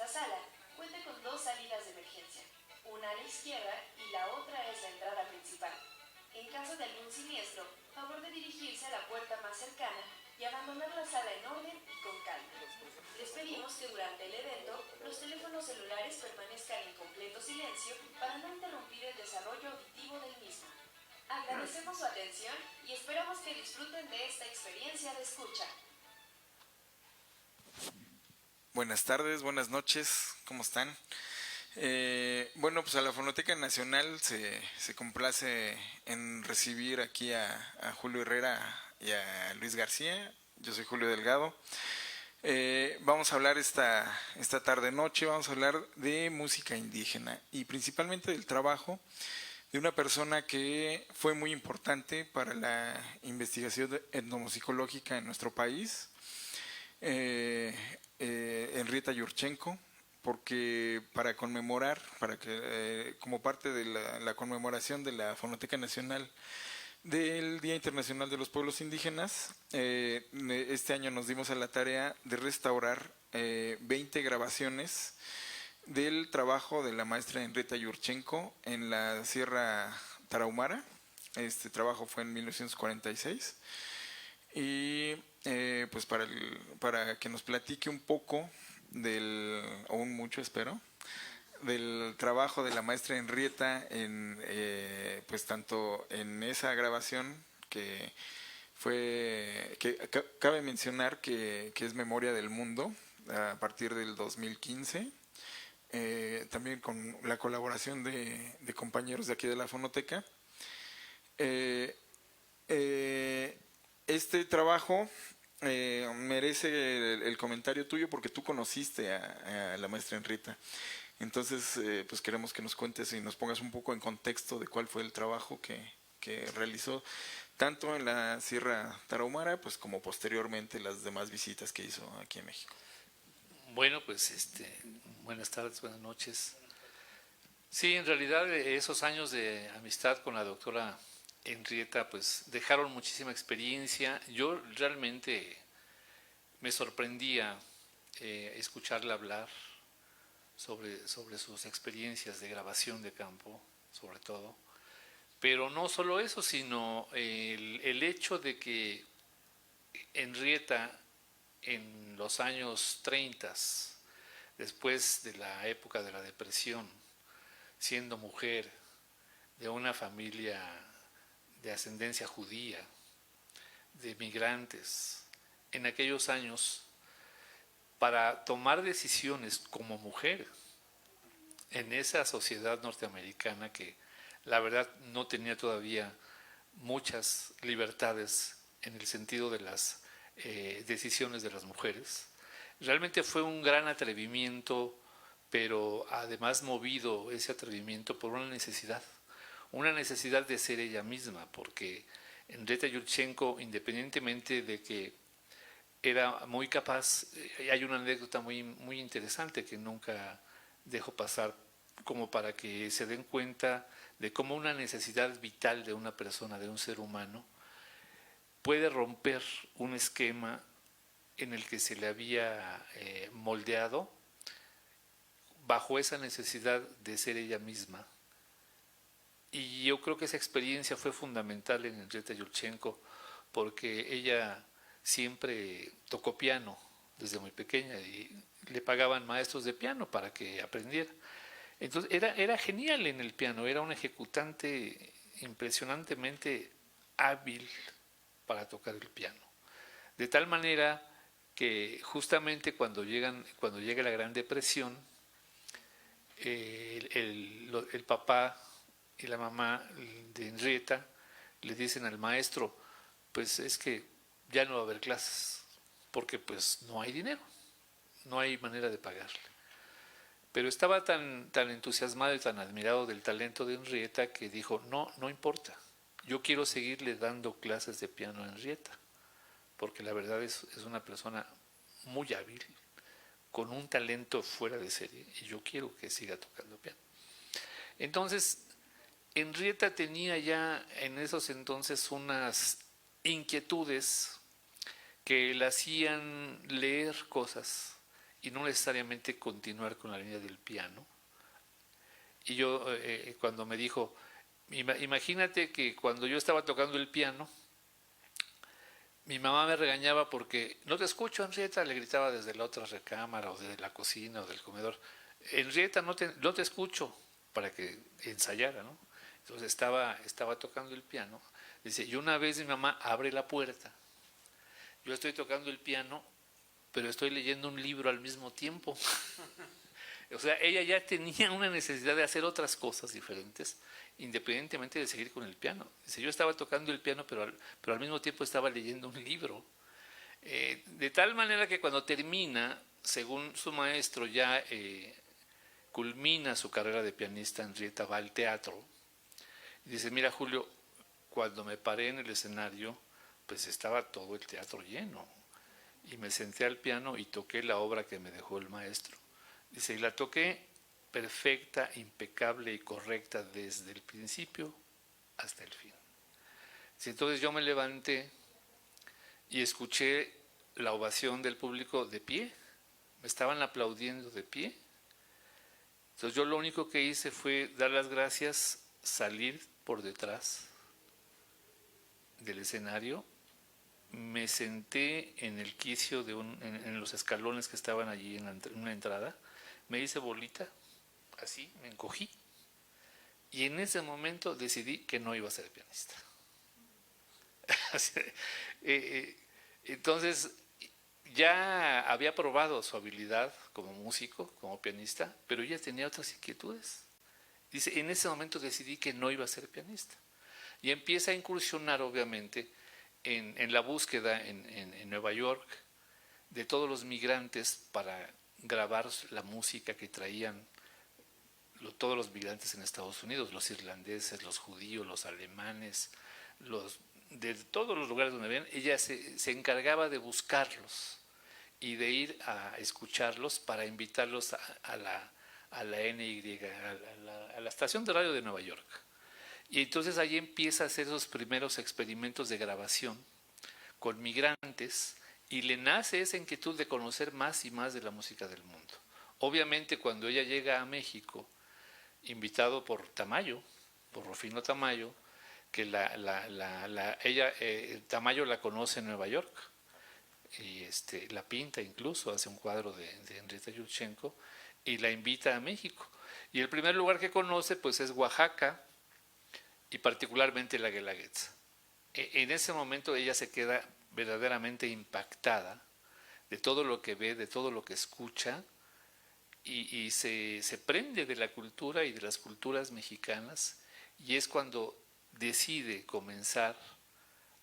sala cuenta con dos salidas de emergencia, una a la izquierda y la otra es la entrada principal. En caso de algún siniestro, favor de dirigirse a la puerta más cercana y abandonar la sala en orden y con calma. Les pedimos que durante el evento los teléfonos celulares permanezcan en completo silencio para no interrumpir el desarrollo auditivo del mismo. Agradecemos su atención y esperamos que disfruten de esta experiencia de escucha. Buenas tardes, buenas noches, ¿cómo están? Bueno, pues a la Fonoteca Nacional se complace en recibir aquí a Julio Herrera y a Luis García. Yo soy Julio Delgado. Vamos a hablar esta tarde-noche, vamos a hablar de música indígena y principalmente del trabajo de una persona que fue muy importante para la investigación etnomusicológica en nuestro país, Henrietta Yurchenko, porque para conmemorar, como parte de la conmemoración de la Fonoteca Nacional del Día Internacional de los Pueblos Indígenas, este año nos dimos a la tarea de restaurar 20 grabaciones del trabajo de la maestra Henrietta Yurchenko en la Sierra Tarahumara. Este trabajo fue en 1946 y pues para que nos platique un poco o un mucho espero, del trabajo de la maestra Henrietta pues tanto en esa grabación que cabe mencionar que es Memoria del Mundo a partir del 2015, también con la colaboración de compañeros de aquí de la Fonoteca. Este trabajo merece el comentario tuyo porque tú conociste a la maestra Henrietta. Entonces, pues queremos que nos cuentes y nos pongas un poco en contexto de cuál fue el trabajo que realizó tanto en la Sierra Tarahumara, pues como posteriormente las demás visitas que hizo aquí en México. Bueno, pues buenas tardes, buenas noches. Sí, en realidad esos años de amistad con la doctora Henrietta pues dejaron muchísima experiencia. Yo realmente me sorprendía escucharla hablar sobre sus experiencias de grabación de campo, sobre todo. Pero no solo eso, sino el hecho de que Henrietta en los años 30, después de la época de la depresión, siendo mujer de una familia de ascendencia judía, de migrantes, en aquellos años, para tomar decisiones como mujer en esa sociedad norteamericana que la verdad no tenía todavía muchas libertades en el sentido de las decisiones de las mujeres. Realmente fue un gran atrevimiento, pero además movido ese atrevimiento por una necesidad de ser ella misma, porque Henrietta Yurchenko, independientemente de que era muy capaz, hay una anécdota muy interesante que nunca dejo pasar, como para que se den cuenta de cómo una necesidad vital de una persona, de un ser humano, puede romper un esquema en el que se le había moldeado bajo esa necesidad de ser ella misma. Y yo creo que esa experiencia fue fundamental en Henrietta Yurchenko, porque ella siempre tocó piano desde muy pequeña y le pagaban maestros de piano para que aprendiera. Entonces era genial en el piano, era una ejecutante impresionantemente hábil para tocar el piano. De tal manera que justamente cuando llega la Gran Depresión, el papá y la mamá de Henrietta le dicen al maestro, pues es que ya no va a haber clases, porque pues no hay dinero, no hay manera de pagarle. Pero estaba tan entusiasmado y tan admirado del talento de Henrietta que dijo, no importa, yo quiero seguirle dando clases de piano a Henrietta, porque la verdad es una persona muy hábil, con un talento fuera de serie, y yo quiero que siga tocando piano. Entonces, Henrietta tenía ya en esos entonces unas inquietudes que le hacían leer cosas y no necesariamente continuar con la línea del piano. Y yo, cuando me dijo, imagínate que cuando yo estaba tocando el piano, mi mamá me regañaba porque no te escucho, Henrietta, le gritaba desde la otra recámara o desde la cocina o del comedor. Henrietta, no te escucho, para que ensayara, ¿no? Entonces estaba tocando el piano. Dice, y una vez mi mamá abre la puerta. Yo estoy tocando el piano, pero estoy leyendo un libro al mismo tiempo. O sea, ella ya tenía una necesidad de hacer otras cosas diferentes, independientemente de seguir con el piano. Dice, yo estaba tocando el piano, pero al mismo tiempo estaba leyendo un libro. De tal manera que cuando termina, según su maestro, ya culmina su carrera de pianista, Henrietta va al teatro. Y dice, mira Julio, cuando me paré en el escenario, pues estaba todo el teatro lleno. Y me senté al piano y toqué la obra que me dejó el maestro. Dice, y la toqué perfecta, impecable y correcta desde el principio hasta el fin. Dice, entonces yo me levanté y escuché la ovación del público de pie. Me estaban aplaudiendo de pie. Entonces yo lo único que hice fue dar las gracias, salir por detrás del escenario, me senté en el quicio en los escalones que estaban allí en una entrada, me hice bolita, así, me encogí, y en ese momento decidí que no iba a ser pianista. Entonces, ya había probado su habilidad como músico, como pianista, pero ella tenía otras inquietudes. Dice, en ese momento decidí que no iba a ser pianista. Y empieza a incursionar, obviamente, en la búsqueda en Nueva York de todos los migrantes para grabar la música que traían todos los migrantes en Estados Unidos, los irlandeses, los judíos, los alemanes, de todos los lugares donde ven, ella se encargaba de buscarlos y de ir a escucharlos para invitarlos a la NY, a la estación de radio de Nueva York. Y entonces ahí empieza a hacer esos primeros experimentos de grabación con migrantes y le nace esa inquietud de conocer más y más de la música del mundo. Obviamente cuando ella llega a México, invitado por Tamayo, por Rufino Tamayo, que ella Tamayo la conoce en Nueva York y la pinta, incluso hace un cuadro de Henrietta Yurchenko y la invita a México. Y el primer lugar que conoce pues es Oaxaca y particularmente la Guelaguetza. En ese momento ella se queda verdaderamente impactada de todo lo que ve, de todo lo que escucha y se prende de la cultura y de las culturas mexicanas, y es cuando decide comenzar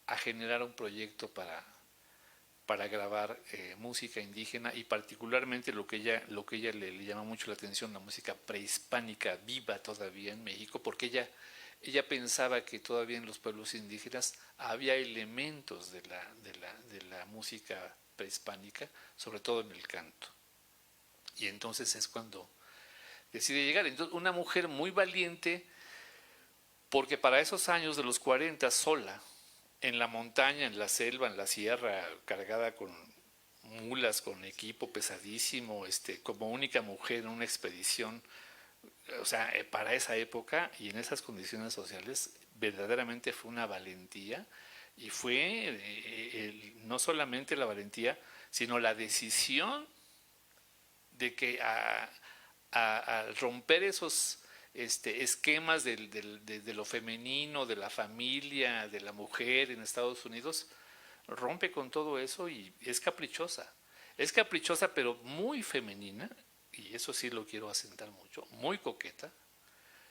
a generar un proyecto para grabar música indígena y particularmente lo que ella le llama mucho la atención, la música prehispánica viva todavía en México, porque ella pensaba que todavía en los pueblos indígenas había elementos de la música prehispánica, sobre todo en el canto. Y entonces es cuando decide llegar. Entonces, una mujer muy valiente, porque para esos años de los 40, sola, en la montaña, en la selva, en la sierra, cargada con mulas, con equipo pesadísimo, como única mujer en una expedición, o sea, para esa época y en esas condiciones sociales, verdaderamente fue una valentía, y fue no solamente la valentía, sino la decisión de que al romper esos esquemas de lo femenino, de la familia, de la mujer en Estados Unidos, rompe con todo eso y es caprichosa. Es caprichosa, pero muy femenina, y eso sí lo quiero asentar mucho, muy coqueta.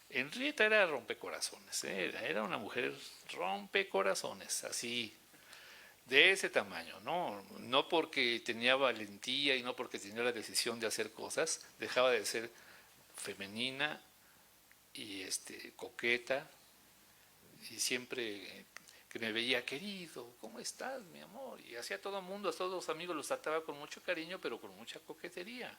Henrietta era rompecorazones, era una mujer rompecorazones, así, de ese tamaño, no porque tenía valentía y no porque tenía la decisión de hacer cosas, dejaba de ser femenina y coqueta, y siempre que me veía, querido, ¿cómo estás, mi amor? Y hacía todo el mundo, a todos los amigos los trataba con mucho cariño, pero con mucha coquetería.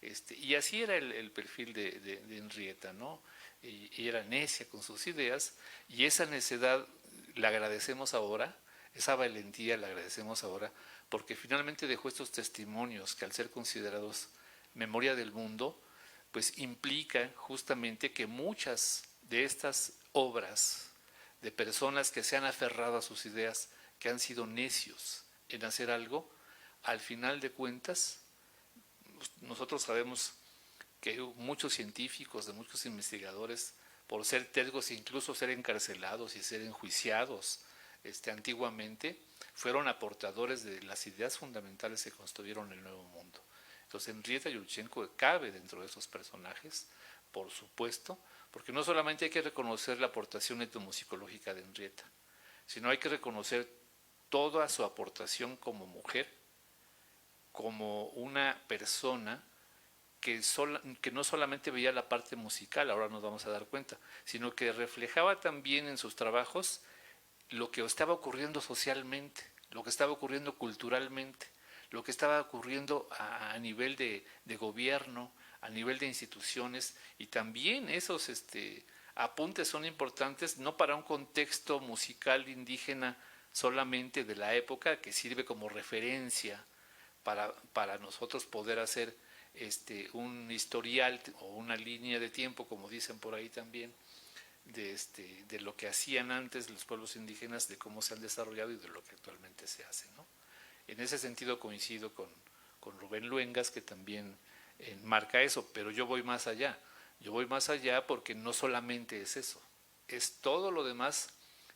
Y así era el perfil de Henrietta, ¿no? Y era necia con sus ideas, y esa necedad la agradecemos ahora, esa valentía la agradecemos ahora, porque finalmente dejó estos testimonios que al ser considerados memoria del mundo, pues implica justamente que muchas de estas obras de personas que se han aferrado a sus ideas, que han sido necios en hacer algo, al final de cuentas, nosotros sabemos que muchos científicos, de muchos investigadores, por ser tercos, incluso ser encarcelados y ser enjuiciados antiguamente, fueron aportadores de las ideas fundamentales que construyeron el Nuevo Mundo. Entonces, Henrietta Yurchenko cabe dentro de esos personajes, por supuesto, porque no solamente hay que reconocer la aportación etnomusicológica de Henrietta, sino hay que reconocer toda su aportación como mujer, como una persona que no solamente veía la parte musical, ahora nos vamos a dar cuenta, sino que reflejaba también en sus trabajos lo que estaba ocurriendo socialmente, lo que estaba ocurriendo culturalmente, lo que estaba ocurriendo a nivel de gobierno, a nivel de instituciones, y también esos apuntes son importantes no para un contexto musical indígena solamente de la época, que sirve como referencia para nosotros poder hacer un historial o una línea de tiempo, como dicen por ahí también, de lo que hacían antes los pueblos indígenas, de cómo se han desarrollado y de lo que actualmente se hace, ¿no? En ese sentido coincido con Rubén Luengas, que también marca eso, pero yo voy más allá. Yo voy más allá porque no solamente es eso, es todo lo demás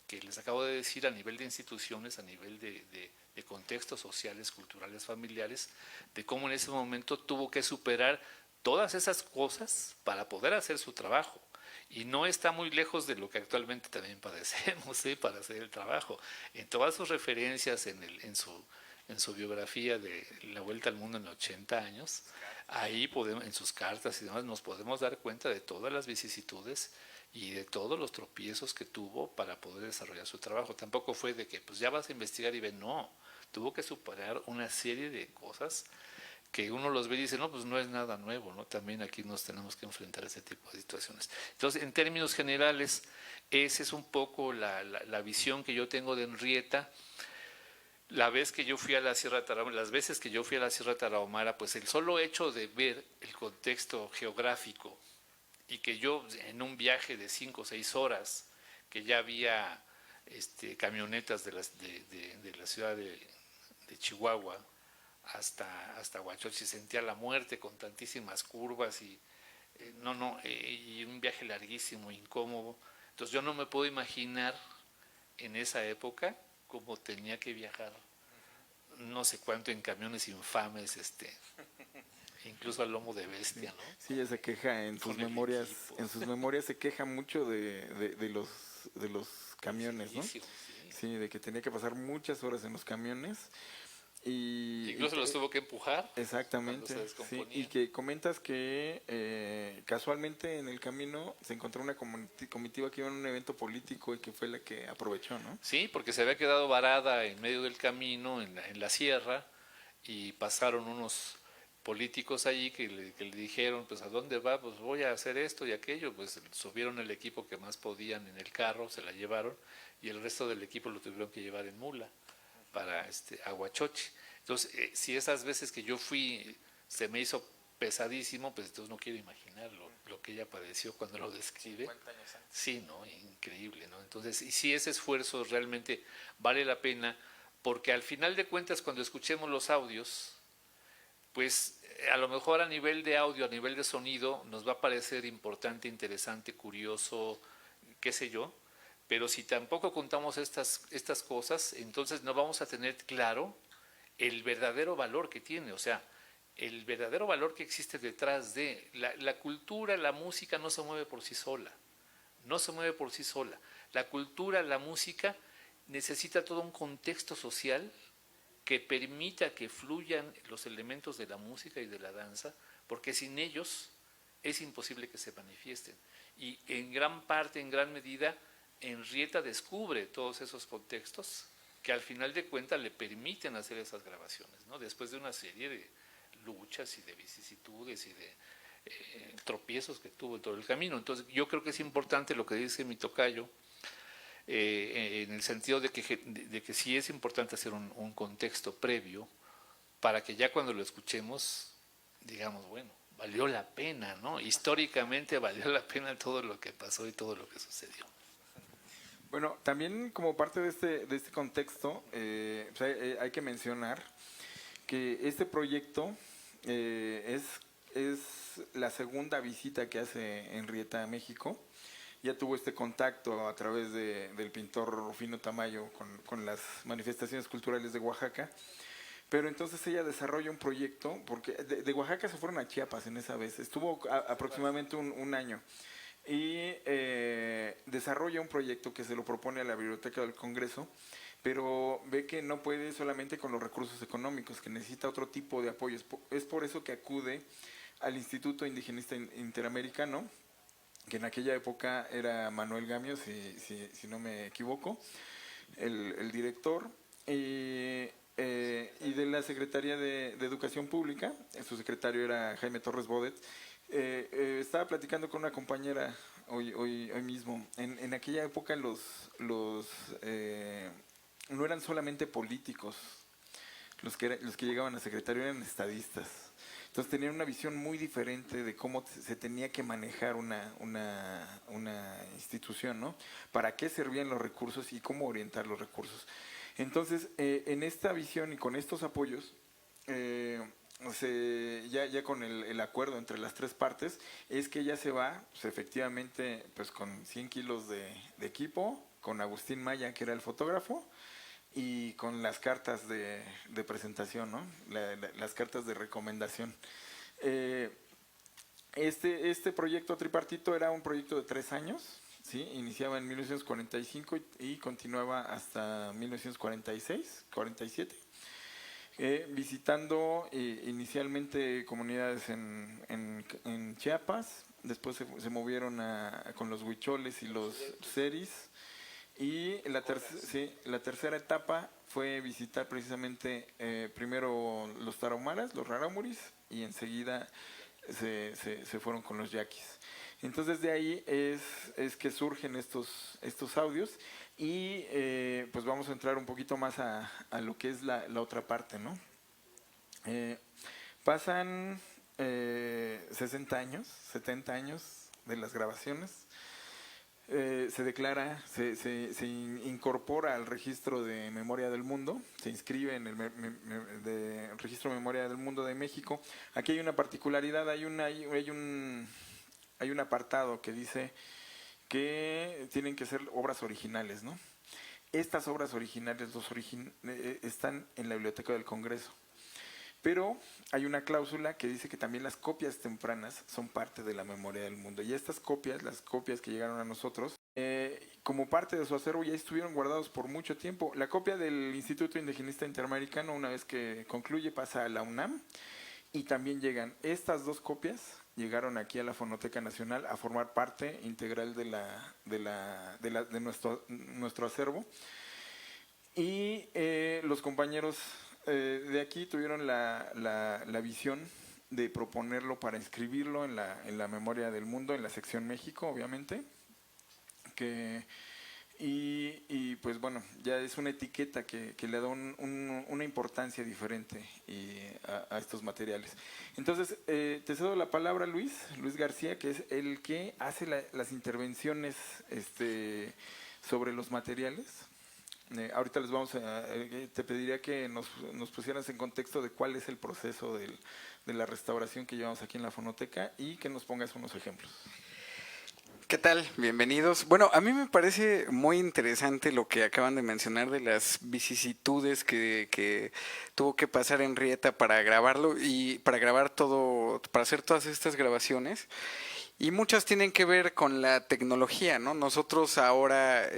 que les acabo de decir a nivel de instituciones, a nivel de contextos sociales, culturales, familiares, de cómo en ese momento tuvo que superar todas esas cosas para poder hacer su trabajo. Y no está muy lejos de lo que actualmente también padecemos, para hacer el trabajo. En todas sus referencias, en su biografía de La Vuelta al Mundo en 80 años, ahí podemos, en sus cartas y demás, nos podemos dar cuenta de todas las vicisitudes y de todos los tropiezos que tuvo para poder desarrollar su trabajo. Tampoco fue de que pues ya vas a investigar y ve, no, tuvo que superar una serie de cosas que uno los ve y dice, no, pues no es nada nuevo, ¿no? También aquí nos tenemos que enfrentar a ese tipo de situaciones. Entonces, en términos generales, esa es un poco la visión que yo tengo de Henrietta. Las veces que yo fui a la Sierra Tarahumara, pues el solo hecho de ver el contexto geográfico y que yo en un viaje de 5 o 6 horas, que ya había camionetas de la ciudad de Chihuahua hasta Huachochi, sentía la muerte con tantísimas curvas y y un viaje larguísimo, incómodo. Entonces yo no me puedo imaginar en esa época cómo tenía que viajar no sé cuánto en camiones infames, incluso al lomo de bestia, ¿no? Sí, ella se queja en sus memorias, se queja mucho de los camiones, ¿no? Sí. Sí, de que tenía que pasar muchas horas en los camiones. Incluso los tuvo que empujar. Exactamente, sí, y que comentas que casualmente en el camino se encontró una comitiva que iba a un evento político y que fue la que aprovechó, ¿no? Sí, porque se había quedado varada en medio del camino, en la sierra, y pasaron unos políticos allí que le dijeron, pues ¿a dónde va? Pues voy a hacer esto y aquello. Pues subieron el equipo que más podían en el carro, se la llevaron, y el resto del equipo lo tuvieron que llevar en mula para Aguachochi. Entonces, si esas veces que yo fui se me hizo pesadísimo, pues entonces no quiero imaginar lo que ella padeció cuando lo describe. 50 años antes. Sí, ¿no? Increíble, ¿no? Entonces, y sí, ese esfuerzo realmente vale la pena, porque al final de cuentas, cuando escuchemos los audios, pues a lo mejor a nivel de audio, a nivel de sonido, nos va a parecer importante, interesante, curioso, qué sé yo, pero si tampoco contamos estas cosas, entonces no vamos a tener claro el verdadero valor que tiene, o sea, el verdadero valor que existe detrás de la cultura, la música no se mueve por sí sola, no se mueve por sí sola. La cultura, la música necesita todo un contexto social que permita que fluyan los elementos de la música y de la danza, porque sin ellos es imposible que se manifiesten. Y en gran parte, en gran medida, Henrietta descubre todos esos contextos que al final de cuentas le permiten hacer esas grabaciones, ¿no? Después de una serie de luchas y de vicisitudes y de tropiezos que tuvo en todo el camino. Entonces yo creo que es importante lo que dice mi tocayo, en el sentido de que sí es importante hacer un contexto previo para que ya cuando lo escuchemos digamos, bueno, valió la pena, ¿no? Históricamente valió la pena todo lo que pasó y todo lo que sucedió. Bueno, también como parte de este contexto, pues hay que mencionar que este proyecto es la segunda visita que hace Henrietta a México. Ya tuvo este contacto a través del pintor Rufino Tamayo con las manifestaciones culturales de Oaxaca. Pero entonces ella desarrolla un proyecto, porque de Oaxaca se fueron a Chiapas en esa vez, estuvo aproximadamente un año. Y desarrolla un proyecto que se lo propone a la Biblioteca del Congreso, pero ve que no puede solamente con los recursos económicos, que necesita otro tipo de apoyos. Es por eso que acude al Instituto Indigenista Interamericano, que en aquella época era Manuel Gamio, si no me equivoco, el director, y de la Secretaría de Educación Pública. Su secretario era Jaime Torres Bodet. Estaba platicando con una compañera hoy mismo. En aquella época no eran solamente políticos los que llegaban a secretario, eran estadistas. Entonces tenían una visión muy diferente de cómo se tenía que manejar una institución, ¿no? Para qué servían los recursos y cómo orientar los recursos. Entonces, en esta visión y con estos apoyos, ya con el acuerdo entre las tres partes, es que ella se va, pues, efectivamente, pues con 100 kilos de equipo, con Agustín Maya, que era el fotógrafo, y con las cartas de presentación, ¿no? Las cartas de recomendación. Este proyecto tripartito era un proyecto de 3 años, ¿sí? Iniciaba en 1945 y continuaba hasta 1946, 47, visitando inicialmente comunidades en Chiapas, después se movieron con los huicholes y los seris. Y la tercera etapa fue visitar precisamente primero los tarahumaras, los rarámuris, y enseguida se fueron con los yaquis. Entonces de ahí es que surgen estos audios y pues vamos a entrar un poquito más a lo que es la otra parte, ¿no? Pasan 60 años, 70 años de las grabaciones. Se declara, se incorpora al registro de Memoria del Mundo, se inscribe en el registro de Memoria del Mundo de México. Aquí hay una particularidad, hay un apartado que dice que tienen que ser obras originales, ¿no? Estas obras originales están en la Biblioteca del Congreso. Pero hay una cláusula que dice que también las copias tempranas son parte de la Memoria del Mundo. Y estas copias, las copias que llegaron a nosotros, como parte de su acervo ya estuvieron guardados por mucho tiempo. La copia del Instituto Indigenista Interamericano, una vez que concluye, pasa a la UNAM. Y también llegan estas 2 copias, llegaron aquí a la Fonoteca Nacional a formar parte integral de nuestro acervo. Y los compañeros de aquí tuvieron la visión de proponerlo para inscribirlo en la Memoria del Mundo, en la sección México, obviamente, y pues bueno, ya es una etiqueta que le da una importancia diferente a estos materiales. Entonces, te cedo la palabra a Luis García, que es el que hace las intervenciones sobre los materiales. Ahorita te pediría que nos pusieras en contexto de cuál es el proceso de la restauración que llevamos aquí en la Fonoteca y que nos pongas unos ejemplos. ¿Qué tal? Bienvenidos. Bueno, a mí me parece muy interesante lo que acaban de mencionar de las vicisitudes que tuvo que pasar Henrietta para grabarlo y para grabar todo, para hacer todas estas grabaciones. Y muchas tienen que ver con la tecnología, ¿no? Nosotros ahora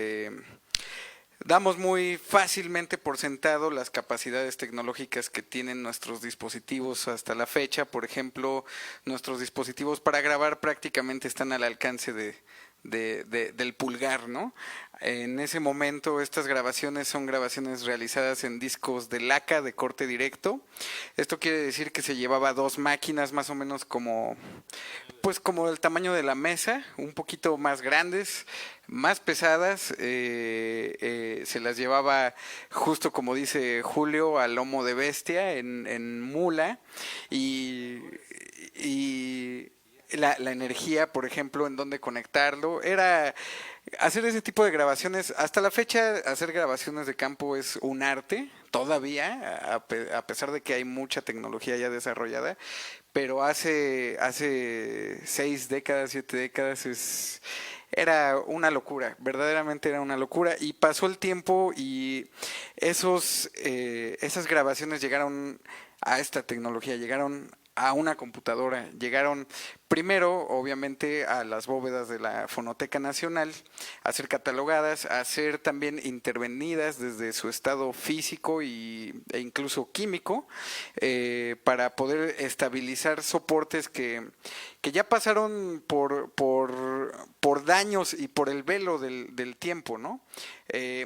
damos muy fácilmente por sentado las capacidades tecnológicas que tienen nuestros dispositivos hasta la fecha. Por ejemplo, nuestros dispositivos para grabar prácticamente están al alcance de del pulgar, ¿no? En ese momento estas grabaciones son grabaciones realizadas en discos de laca de corte directo. Esto quiere decir que se llevaba dos máquinas más o menos como el tamaño de la mesa, un poquito más grandes, más pesadas, se las llevaba justo como dice Julio a lomo de bestia en mula y la energía, por ejemplo, en dónde conectarlo, era hacer ese tipo de grabaciones. Hasta la fecha, hacer grabaciones de campo es un arte, todavía, a pesar de que hay mucha tecnología ya desarrollada, pero hace 6 décadas, 7 décadas, era una locura, verdaderamente era una locura. Y pasó el tiempo y esas grabaciones llegaron a esta tecnología, llegaron a una computadora, llegaron primero obviamente a las bóvedas de la Fonoteca Nacional, a ser catalogadas, a ser también intervenidas desde su estado físico e incluso químico, para poder estabilizar soportes que ya pasaron por daños y por el velo del tiempo, ¿no?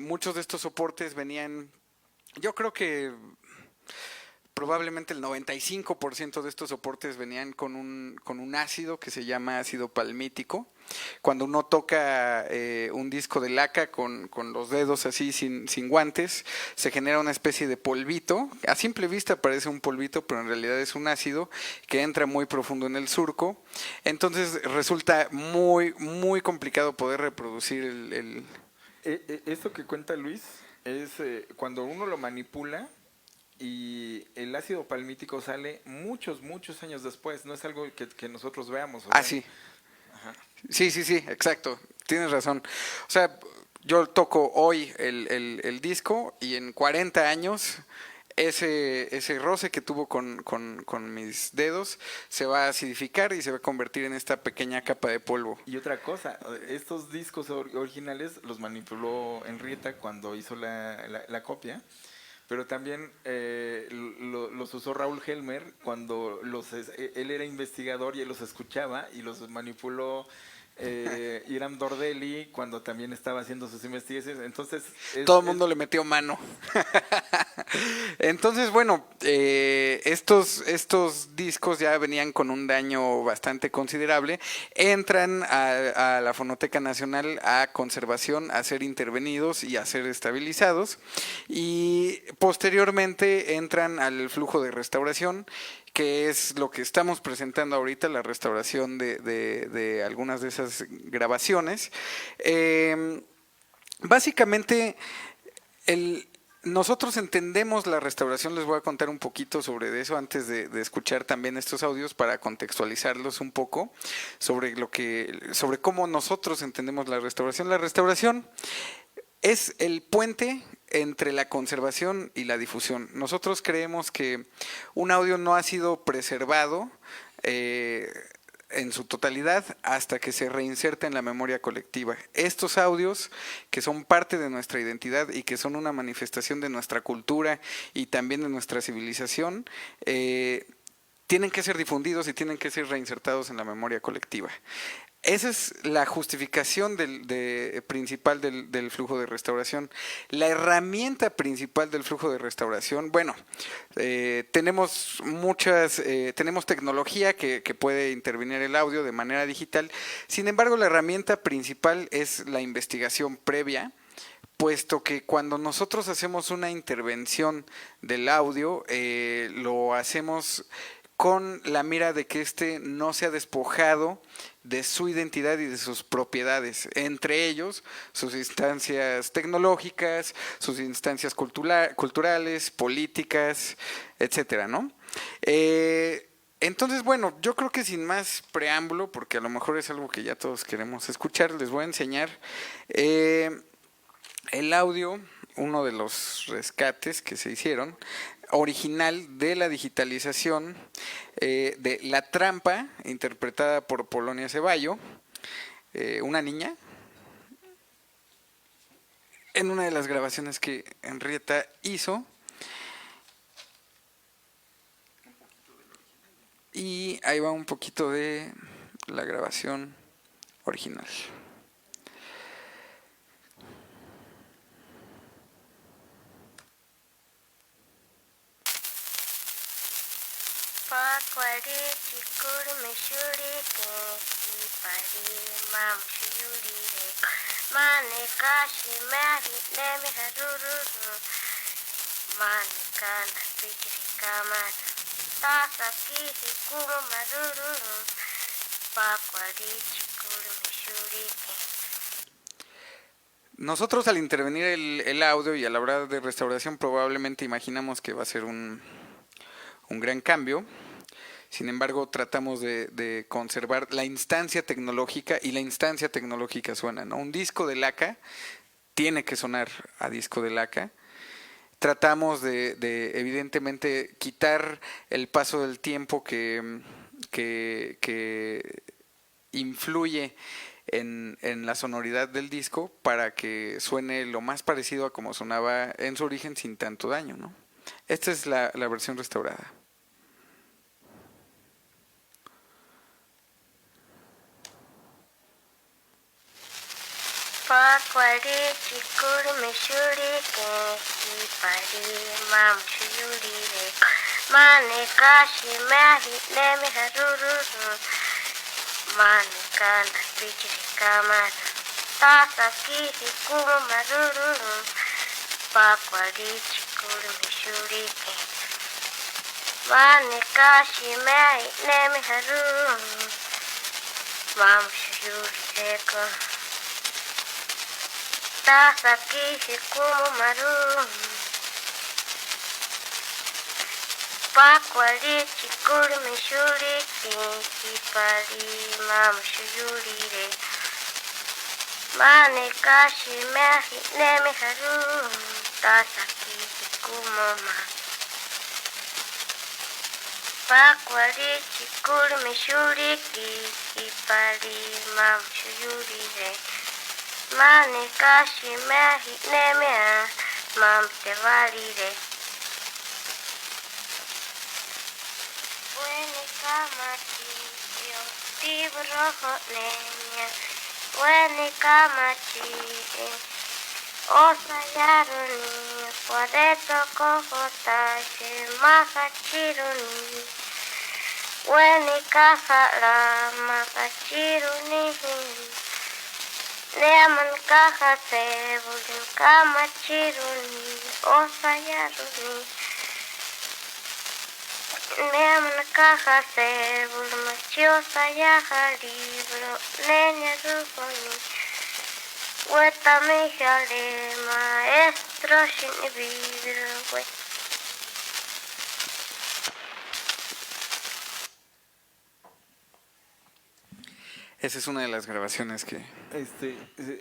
Muchos de estos soportes venían, yo creo que probablemente el 95% de estos soportes venían con un ácido que se llama ácido palmítico. Cuando uno toca un disco de laca con los dedos así sin guantes, se genera una especie de polvito. A simple vista parece un polvito, pero en realidad es un ácido que entra muy profundo en el surco. Entonces resulta muy, muy complicado poder reproducir Esto que cuenta Luis es cuando uno lo manipula y el ácido palmítico sale muchos años después, no es algo que nosotros veamos. Sí. Ajá. Sí, exacto, tienes razón. O sea, yo toco hoy el disco y en 40 años ese roce que tuvo con mis dedos se va a acidificar y se va a convertir en esta pequeña capa de polvo. Y otra cosa, estos discos originales los manipuló Henrietta cuando hizo la copia. Pero también los usó Raúl Helmer cuando él era investigador y él los escuchaba y los manipuló Hiram Dordelli cuando también estaba haciendo sus investigaciones. Entonces todo el mundo le metió mano. Entonces, bueno, estos discos ya venían con un daño bastante considerable. Entran a la Fonoteca Nacional a conservación, a ser intervenidos y a ser estabilizados. Y posteriormente entran al flujo de restauración, que es lo que estamos presentando ahorita, la restauración de algunas de esas grabaciones. Básicamente, nosotros entendemos la restauración, les voy a contar un poquito sobre eso antes de escuchar también estos audios para contextualizarlos un poco sobre cómo nosotros entendemos la restauración. La restauración es el puente entre la conservación y la difusión. Nosotros creemos que un audio no ha sido preservado en su totalidad hasta que se reinserta en la memoria colectiva. Estos audios, que son parte de nuestra identidad y que son una manifestación de nuestra cultura y también de nuestra civilización, tienen que ser difundidos y tienen que ser reinsertados en la memoria colectiva. Esa es la justificación principal del flujo de restauración. La herramienta principal del flujo de restauración, bueno, tenemos tecnología que puede intervenir el audio de manera digital. Sin embargo, la herramienta principal es la investigación previa, puesto que cuando nosotros hacemos una intervención del audio, lo hacemos con la mira de que éste no sea despojado de su identidad y de sus propiedades, entre ellos sus instancias tecnológicas, sus instancias culturales, políticas, etcétera, ¿no? Entonces, bueno, yo creo que sin más preámbulo, porque a lo mejor es algo que ya todos queremos escuchar, les voy a enseñar el audio, uno de los rescates que se hicieron, original de la digitalización de La Trampa, interpretada por Polonia Ceballo, una niña, en una de las grabaciones que Henrietta hizo. Y ahí va un poquito de la grabación original. Pakwari chikuru mishuri kenki pari mam shuri re mane kashi mehi nemi haruru mane kana pichri kamana tasa kishi kumu maruru pakwari chikuru mishuri kenki. Nosotros al intervenir el audio y a la hora de restauración probablemente imaginamos que va a ser un gran cambio. Sin embargo, tratamos de conservar la instancia tecnológica y la instancia tecnológica suena, ¿no? Un disco de laca tiene que sonar a disco de laca. Tratamos de evidentemente quitar el paso del tiempo que influye en la sonoridad del disco para que suene lo más parecido a como sonaba en su origen sin tanto daño, ¿no? Esta es la versión restaurada. Pakwari chikuru mishuri kenki pari mam shuri re mane kashi mehi nemi haruru mane kana pichri kamana tasa kishi kumu maruru pakwari chikuru mishuri kenki mane kashi mehi nemi haruru mam shuri re tasa kishi kumu maruru pakwari chikuru mishuri kenki pari mam shuri re mane kashi mehi nemi haruru tasa kishi kumu maruru pakwari chikuru mishuri kenki pari mam shuri re mane kashi mehi nemi mam te valire Weni kamachi yo tibroho nenya Weni kamachi osa yaruni Podeto kohotashi makachiruni Weni kasara makachiruni Neaman kaha sebulin kamachiruni osayaruni Neaman kaha sebul machiosaya libro nenya ruboni Weta mijale maestro shin vidro we Esa es una de las grabaciones que...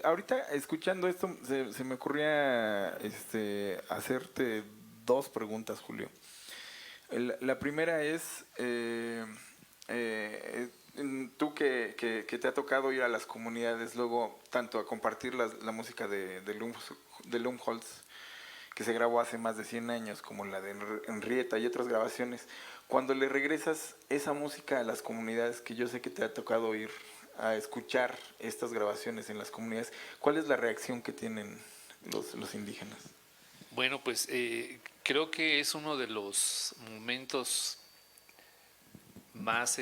Ahorita escuchando esto se me ocurría hacerte dos preguntas, Julio. La primera es, tú que te ha tocado ir a las comunidades luego, tanto a compartir la música de Lumholtz, que se grabó hace más de 100 años, como la de Henrietta y otras grabaciones, cuando le regresas esa música a las comunidades, que yo sé que te ha tocado ir a escuchar estas grabaciones en las comunidades, ¿cuál es la reacción que tienen los indígenas? Bueno, pues creo que es uno de los momentos más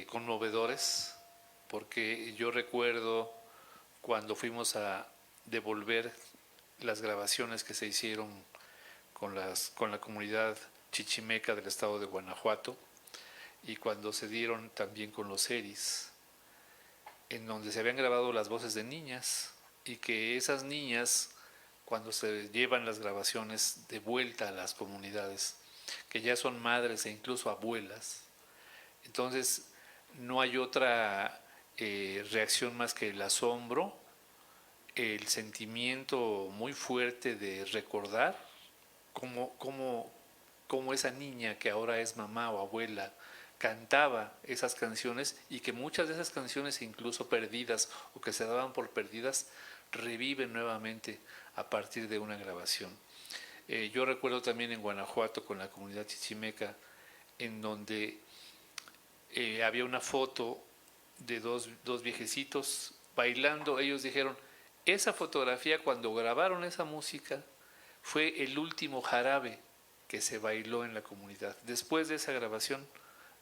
conmovedores, porque yo recuerdo cuando fuimos a devolver las grabaciones que se hicieron con la comunidad chichimeca del estado de Guanajuato, y cuando se dieron también con los eris, en donde se habían grabado las voces de niñas, y que esas niñas, cuando se llevan las grabaciones de vuelta a las comunidades, que ya son madres e incluso abuelas, entonces no hay otra reacción más que el asombro, el sentimiento muy fuerte de recordar cómo esa niña que ahora es mamá o abuela cantaba esas canciones, y que muchas de esas canciones, incluso perdidas o que se daban por perdidas, reviven nuevamente a partir de una grabación. Yo recuerdo también en Guanajuato con la comunidad chichimeca, en donde había una foto de dos viejecitos bailando. Ellos dijeron, esa fotografía, cuando grabaron esa música, fue el último jarabe que se bailó en la comunidad. Después de esa grabación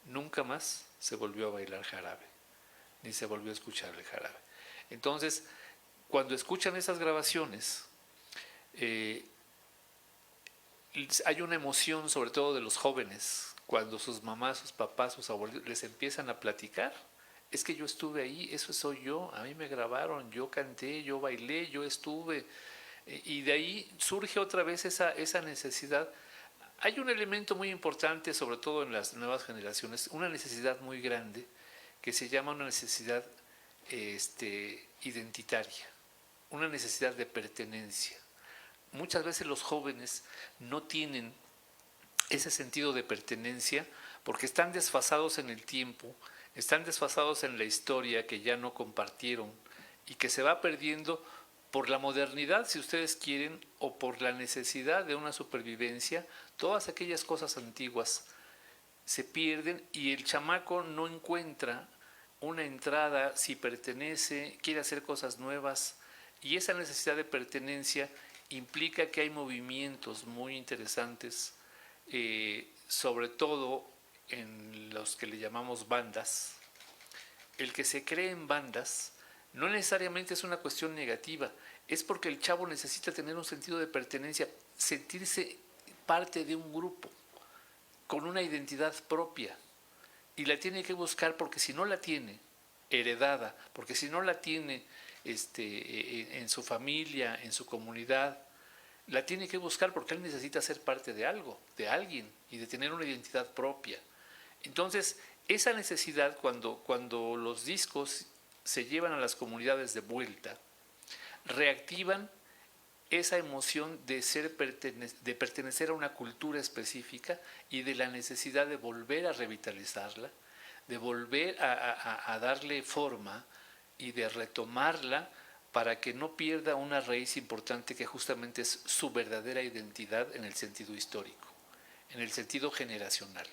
nunca más se volvió a bailar jarabe, ni se volvió a escuchar el jarabe. Entonces, cuando escuchan esas grabaciones, hay una emoción, sobre todo de los jóvenes, cuando sus mamás, sus papás, sus abuelos les empiezan a platicar. Es que yo estuve ahí, eso soy yo, a mí me grabaron, yo canté, yo bailé, yo estuve. Y de ahí surge otra vez esa necesidad. Hay un elemento muy importante, sobre todo en las nuevas generaciones, una necesidad muy grande, que se llama una necesidad identitaria, una necesidad de pertenencia. Muchas veces los jóvenes no tienen ese sentido de pertenencia porque están desfasados en el tiempo, están desfasados en la historia que ya no compartieron y que se va perdiendo por la modernidad, si ustedes quieren, o por la necesidad de una supervivencia. Todas aquellas cosas antiguas se pierden y el chamaco no encuentra una entrada, si pertenece, quiere hacer cosas nuevas, y esa necesidad de pertenencia implica que hay movimientos muy interesantes, sobre todo en los que le llamamos bandas. El que se cree en bandas no necesariamente es una cuestión negativa, es porque el chavo necesita tener un sentido de pertenencia, sentirse parte de un grupo, con una identidad propia, y la tiene que buscar porque si no la tiene heredada, porque si no la tiene en su familia, en su comunidad, la tiene que buscar porque él necesita ser parte de algo, de alguien, y de tener una identidad propia. Entonces, esa necesidad, cuando los discos se llevan a las comunidades de vuelta, reactivan esa emoción de pertenecer a una cultura específica y de la necesidad de volver a revitalizarla, de volver a darle forma y de retomarla para que no pierda una raíz importante que justamente es su verdadera identidad en el sentido histórico, en el sentido generacional.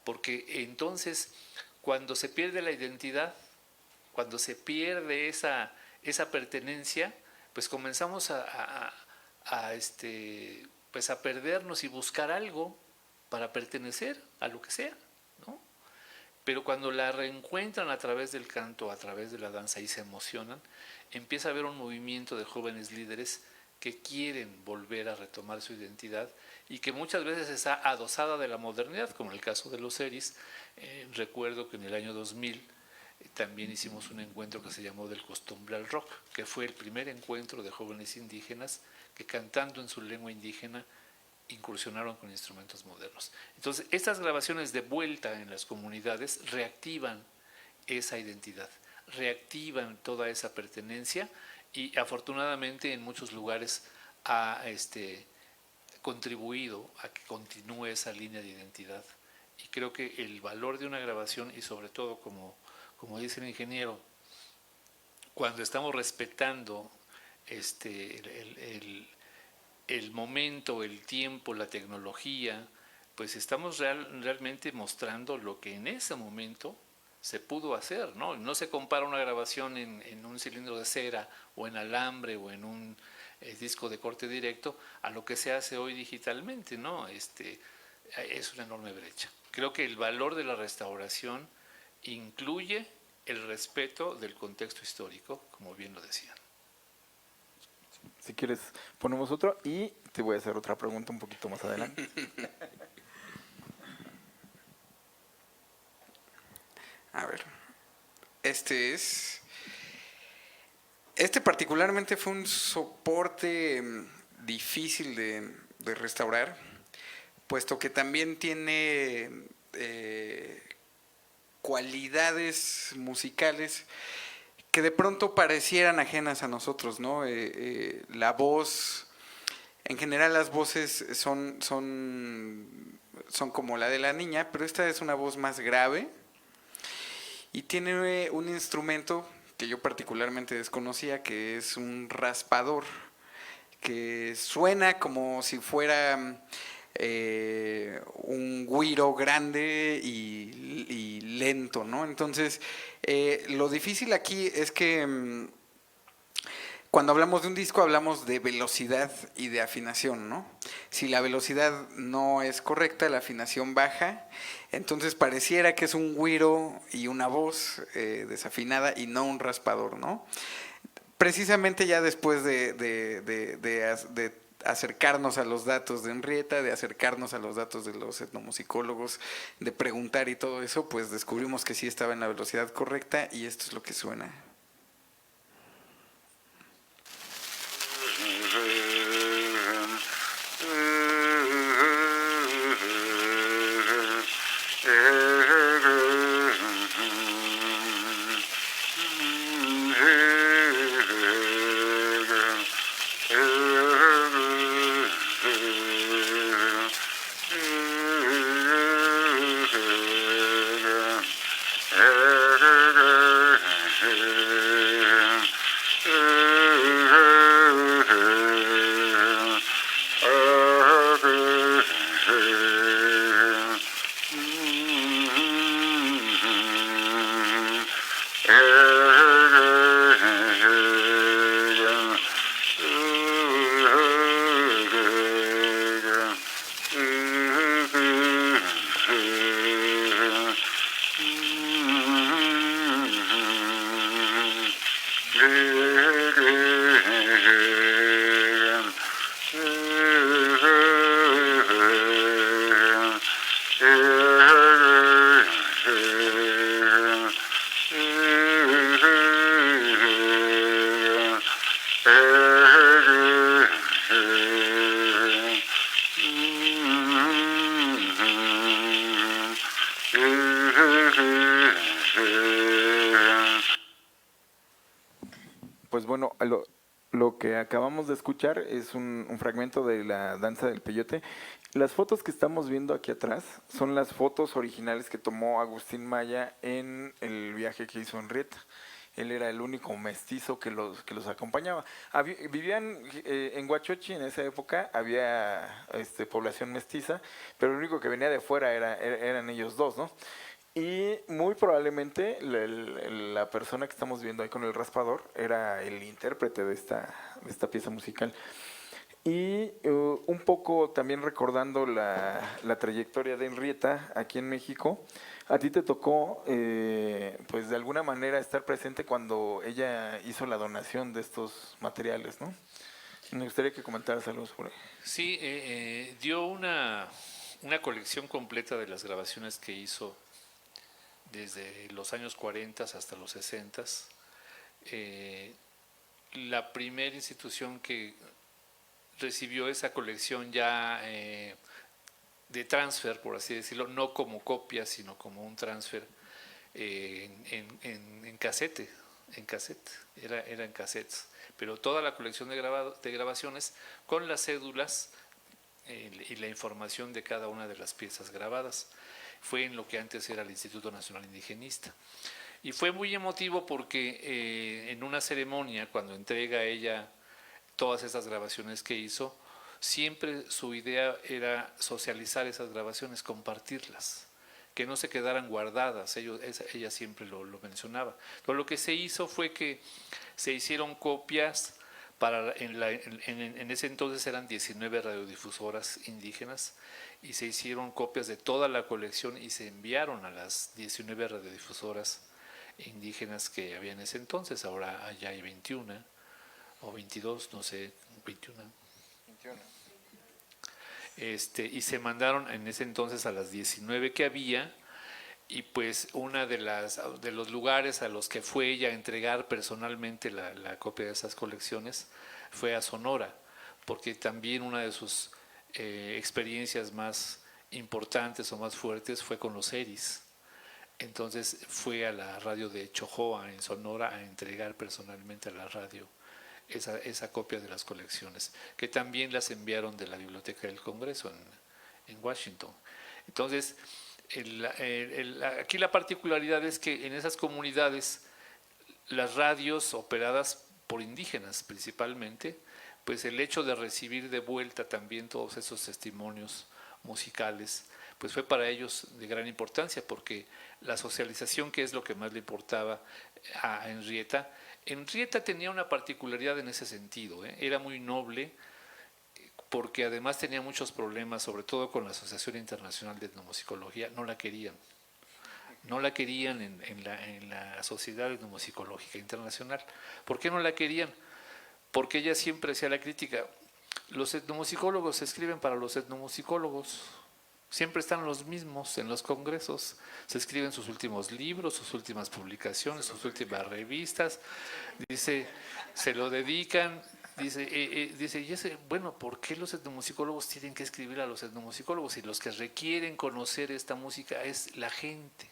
Porque entonces, cuando se pierde la identidad, cuando se pierde esa pertenencia, pues comenzamos a perdernos y buscar algo para pertenecer a lo que sea, ¿no? Pero cuando la reencuentran a través del canto, a través de la danza y se emocionan, empieza a haber un movimiento de jóvenes líderes que quieren volver a retomar su identidad y que muchas veces está adosada de la modernidad, como en el caso de los Eris. Recuerdo que en el año 2000 también hicimos un encuentro que se llamó Del Costumbre al Rock, que fue el primer encuentro de jóvenes indígenas que cantando en su lengua indígena incursionaron con instrumentos modernos. Entonces, estas grabaciones de vuelta en las comunidades reactivan esa identidad, reactivan toda esa pertenencia y afortunadamente en muchos lugares ha contribuido a que continúe esa línea de identidad. Y creo que el valor de una grabación y sobre todo, como dice el ingeniero, cuando estamos respetando el momento, el tiempo, la tecnología, pues estamos realmente mostrando lo que en ese momento se pudo hacer, ¿no? No se compara una grabación en un cilindro de cera o en alambre o en un disco de corte directo a lo que se hace hoy digitalmente, ¿no? Es una enorme brecha. Creo que el valor de la restauración incluye el respeto del contexto histórico, como bien lo decían. Si quieres, ponemos otro y te voy a hacer otra pregunta un poquito más adelante. A ver, particularmente fue un soporte difícil de restaurar, puesto que también tiene cualidades musicales que de pronto parecieran ajenas a nosotros, ¿no? La voz, en general las voces son como la de la niña, pero esta es una voz más grave y tiene un instrumento que yo particularmente desconocía, que es un raspador, que suena como si fuera un güiro grande y lento, ¿no? Entonces, lo difícil aquí es que cuando hablamos de un disco hablamos de velocidad y de afinación, ¿no? Si la velocidad no es correcta, la afinación baja, entonces pareciera que es un güiro y una voz desafinada y no un raspador, ¿no? Precisamente ya después de acercarnos a los datos de Henrietta, de acercarnos a los datos de los etnomusicólogos, de preguntar y todo eso, pues descubrimos que sí estaba en la velocidad correcta y esto es lo que suena. Pues bueno, lo que acabamos de escuchar es un fragmento de la danza del peyote. Las fotos que estamos viendo aquí atrás son las fotos originales que tomó Agustín Maya en el viaje que hizo Henrietta. Él era el único mestizo que los acompañaba. Vivían en Huachochi en esa época, había población mestiza, pero el único que venía de fuera eran ellos dos, ¿no? Y muy probablemente la persona que estamos viendo ahí con el raspador era el intérprete de esta pieza musical. Y un poco también recordando la trayectoria de Henrietta aquí en México, a ti te tocó, pues de alguna manera estar presente cuando ella hizo la donación de estos materiales, ¿no? Me gustaría que comentaras algo sobre. Sí, dio una colección completa de las grabaciones que hizo desde los años 40 hasta los 60. La primera institución que recibió esa colección ya de transfer, por así decirlo, no como copia, sino como un transfer en cassette, era en cassettes, pero toda la colección de grabaciones con las cédulas y la información de cada una de las piezas grabadas. Fue en lo que antes era el Instituto Nacional Indigenista. Y fue muy emotivo porque en una ceremonia, cuando entrega ella todas esas grabaciones que hizo, siempre su idea era socializar esas grabaciones, compartirlas, que no se quedaran guardadas. Ella siempre lo mencionaba. Pero lo que se hizo fue que se hicieron copias en ese entonces eran 19 radiodifusoras indígenas y se hicieron copias de toda la colección y se enviaron a las 19 radiodifusoras indígenas que había en ese entonces. Ahora allá hay 21 o 22, no sé, 21. Y se mandaron en ese entonces a las 19 que había, y pues una de los lugares a los que fue ella a entregar personalmente la copia de esas colecciones fue a Sonora, porque también una de sus experiencias más importantes o más fuertes fue con los ERIs. Entonces fue a la radio de Chojoa en Sonora a entregar personalmente a la radio esa copia de las colecciones, que también las enviaron de la Biblioteca del Congreso en Washington. Entonces, aquí la particularidad es que en esas comunidades, las radios operadas por indígenas principalmente, pues el hecho de recibir de vuelta también todos esos testimonios musicales, pues fue para ellos de gran importancia, porque la socialización, que es lo que más le importaba a Henrietta tenía una particularidad en ese sentido, era muy noble, porque además tenía muchos problemas, sobre todo con la Asociación Internacional de Etnomusicología, no la querían. No la querían en la Sociedad Etnomusicológica Internacional. ¿Por qué no la querían? Porque ella siempre hacía la crítica. Los etnomusicólogos escriben para los etnomusicólogos. Siempre están los mismos en los congresos. Se escriben sus últimos libros, sus últimas publicaciones, sus últimas revistas. Dice, se lo dedican. Dice, bueno, ¿por qué los etnomusicólogos tienen que escribir a los etnomusicólogos? Y los que requieren conocer esta música es la gente.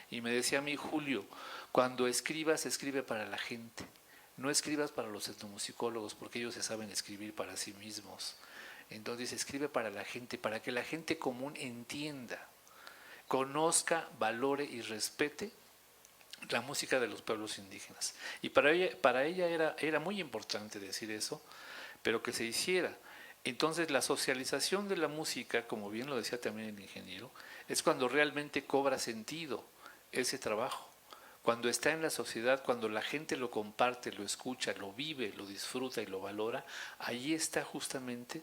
Y me decía a mí, Julio, cuando escribas, escribe para la gente. No escribas para los etnomusicólogos, porque ellos se saben escribir para sí mismos. Entonces escribe para la gente, para que la gente común entienda, conozca, valore y respete la música de los pueblos indígenas. Y para ella era muy importante decir eso, pero que se hiciera. Entonces la socialización de la música, como bien lo decía también el ingeniero, es cuando realmente cobra sentido ese trabajo. Cuando está en la sociedad, cuando la gente lo comparte, lo escucha, lo vive, lo disfruta y lo valora, ahí está justamente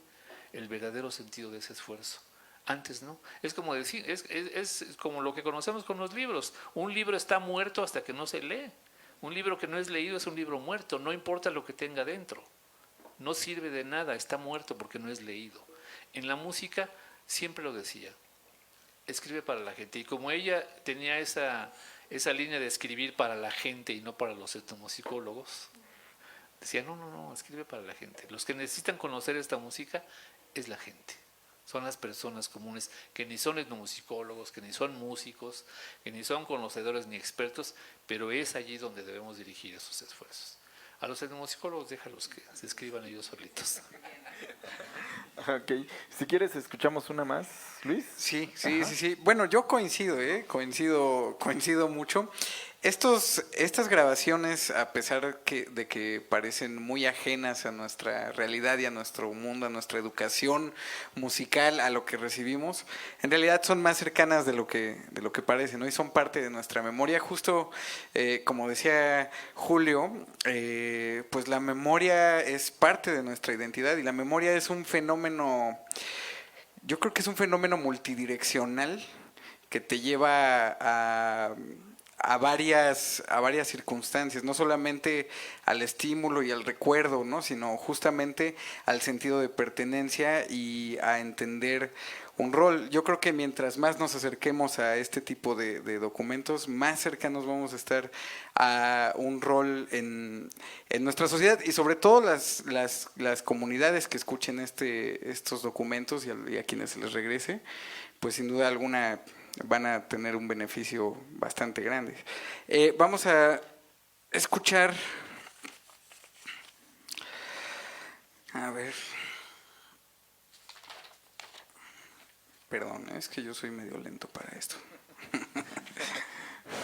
el verdadero sentido de ese esfuerzo. Antes no. Es como decir, es como lo que conocemos con los libros. Un libro está muerto hasta que no se lee. Un libro que no es leído es un libro muerto, no importa lo que tenga dentro. No sirve de nada, está muerto porque no es leído. En la música siempre lo decía, escribe para la gente. Y como ella tenía esa línea de escribir para la gente y no para los etnomusicólogos, decía, no, escribe para la gente. Los que necesitan conocer esta música es la gente. Son las personas comunes que ni son etnomusicólogos, que ni son músicos, que ni son conocedores ni expertos, pero es allí donde debemos dirigir esos esfuerzos. A los etnomusicólogos déjalos que se escriban ellos solitos. Ok, si quieres escuchamos una más, Luis. Sí. Bueno, yo coincido mucho. Estas grabaciones, a pesar de que parecen muy ajenas a nuestra realidad y a nuestro mundo, a nuestra educación musical, a lo que recibimos, en realidad son más cercanas de lo que parece, ¿no? Y son parte de nuestra memoria. Justo como decía Julio, pues la memoria es parte de nuestra identidad y la memoria es un fenómeno, yo creo que es un fenómeno multidireccional que te lleva a varias circunstancias, no solamente al estímulo y al recuerdo, ¿no? Sino justamente al sentido de pertenencia y a entender un rol. Yo creo que mientras más nos acerquemos a este tipo de documentos, más cercanos vamos a estar a un rol en nuestra sociedad y sobre todo las comunidades que escuchen estos documentos y a quienes se les regrese, pues sin duda alguna van a tener un beneficio bastante grande. Vamos a escuchar, a ver, perdón, es que yo soy medio lento para esto.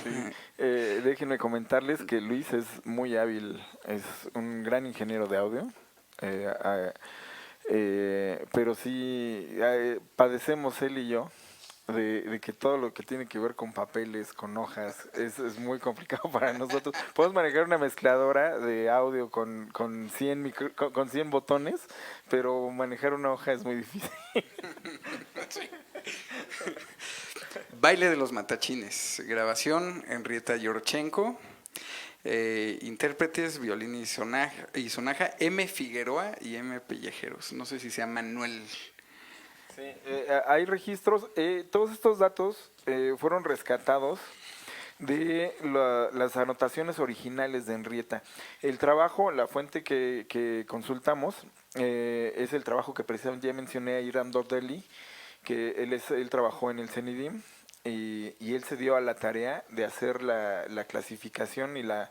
Sí. Déjenme comentarles que Luis es muy hábil, es un gran ingeniero de audio, pero sí padecemos él y yo de que todo lo que tiene que ver con papeles, con hojas, es muy complicado para nosotros. Podemos manejar una mezcladora de audio con 100 con 100 botones, pero manejar una hoja es muy difícil. Sí. Baile de los matachines, grabación Henrietta Yorchenko, intérpretes, violín y sonaja, M. Figueroa y M. Pellejeros. No sé si sea Manuel. Sí, hay registros, todos estos datos fueron rescatados de las anotaciones originales de Henrietta. El trabajo, la fuente que consultamos, es el trabajo que precisamente ya mencioné a Iram Dordeli, que él trabajó en el CENIDIM y él se dio a la tarea de hacer la clasificación y la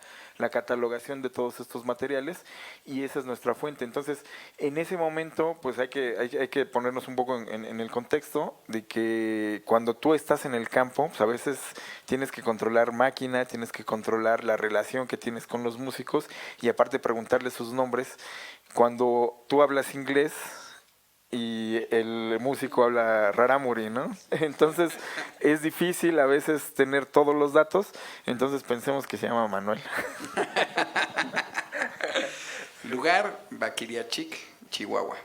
catalogación de todos estos materiales, y esa es nuestra fuente. Entonces, en ese momento, pues hay que ponernos un poco en el contexto de que cuando tú estás en el campo, pues a veces tienes que controlar máquina, tienes que controlar la relación que tienes con los músicos y aparte preguntarles sus nombres. Cuando tú hablas inglés y el músico habla rarámuri, ¿no? Entonces es difícil a veces tener todos los datos, entonces pensemos que se llama Manuel. Lugar, Baquiriachic, Chihuahua.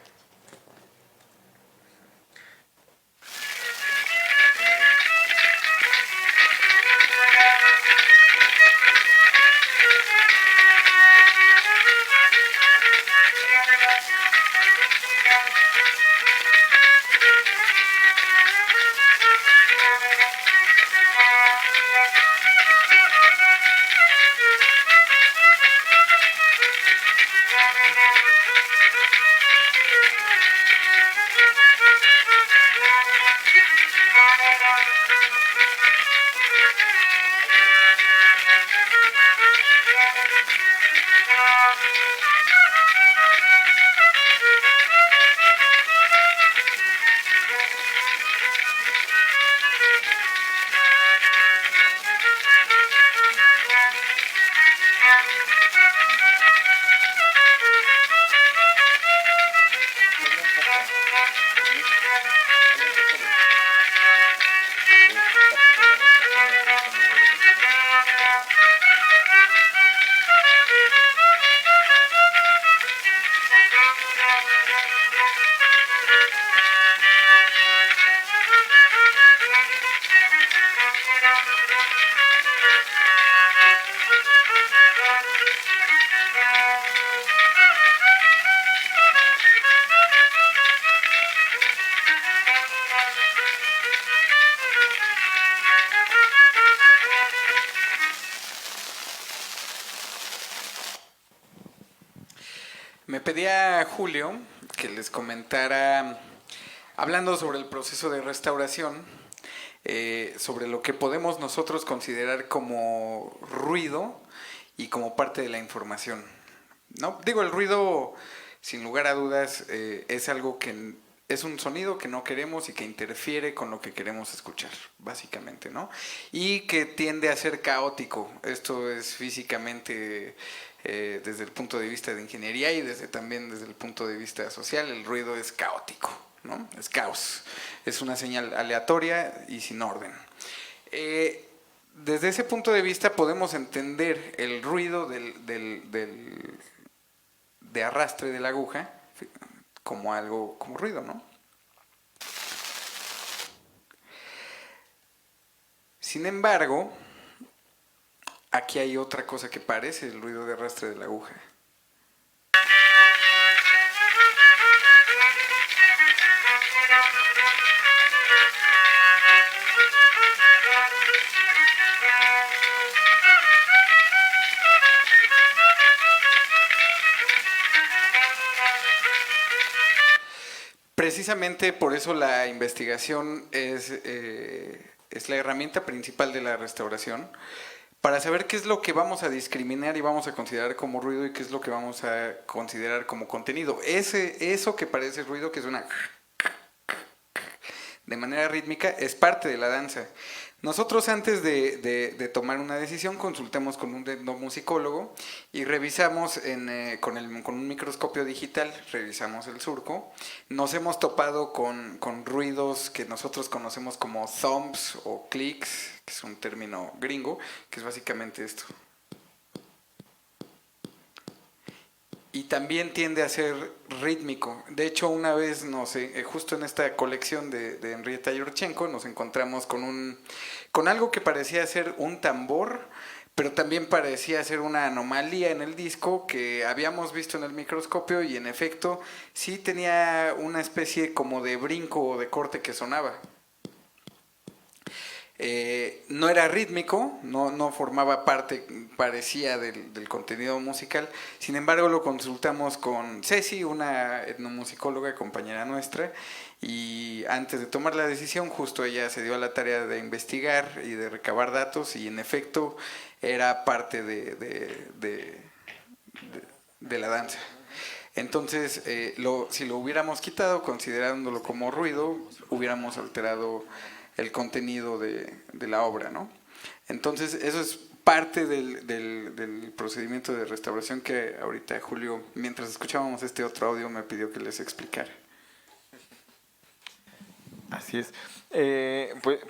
Me pedía Julio que les comentara, hablando sobre el proceso de restauración, sobre lo que podemos nosotros considerar como ruido y como parte de la información, ¿no? Digo, el ruido, sin lugar a dudas, es algo que es un sonido que no queremos y que interfiere con lo que queremos escuchar, básicamente, ¿no? Y que tiende a ser caótico. Esto es físicamente, desde el punto de vista de ingeniería y también desde el punto de vista social, el ruido es caótico, ¿no? Es caos. Es una señal aleatoria y sin orden. Desde ese punto de vista podemos entender el ruido de arrastre de la aguja como algo, como ruido, ¿no? Sin embargo, aquí hay otra cosa que parece el ruido de arrastre de la aguja. Precisamente por eso la investigación es la herramienta principal de la restauración, para saber qué es lo que vamos a discriminar y vamos a considerar como ruido y qué es lo que vamos a considerar como contenido. Eso que parece ruido, que suena de manera rítmica, es parte de la danza. Nosotros, antes de tomar una decisión, consultamos con un etnomusicólogo y revisamos con un microscopio digital, revisamos el surco. Nos hemos topado con ruidos que nosotros conocemos como thumps o clicks, que es un término gringo, que es básicamente esto. Y también tiende a ser rítmico. De hecho, una vez, justo en esta colección de Henrietta Yurchenko, nos encontramos con algo que parecía ser un tambor, pero también parecía ser una anomalía en el disco que habíamos visto en el microscopio, y en efecto sí tenía una especie como de brinco o de corte que sonaba. No era rítmico, no formaba parte, parecía del contenido musical. Sin embargo, lo consultamos con Ceci, una etnomusicóloga, compañera nuestra, y antes de tomar la decisión, justo ella se dio a la tarea de investigar y de recabar datos, y en efecto era parte de la danza. Entonces, si lo hubiéramos quitado, considerándolo como ruido, hubiéramos alterado el contenido de la obra, ¿no? Entonces, eso es parte del procedimiento de restauración que ahorita Julio, mientras escuchábamos este otro audio, me pidió que les explicara. Así es.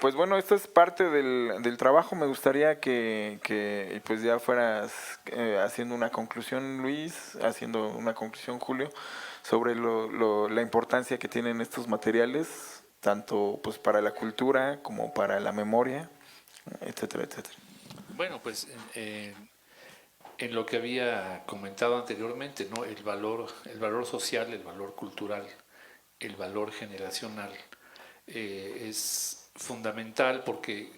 Pues bueno, esto es parte del trabajo. Me gustaría que pues ya fueras haciendo una conclusión, Luis, haciendo una conclusión, Julio, sobre la importancia que tienen estos materiales, tanto pues para la cultura como para la memoria, etcétera, etcétera. Bueno, pues en lo que había comentado anteriormente, ¿no? El valor social, el valor cultural el valor generacional es fundamental, porque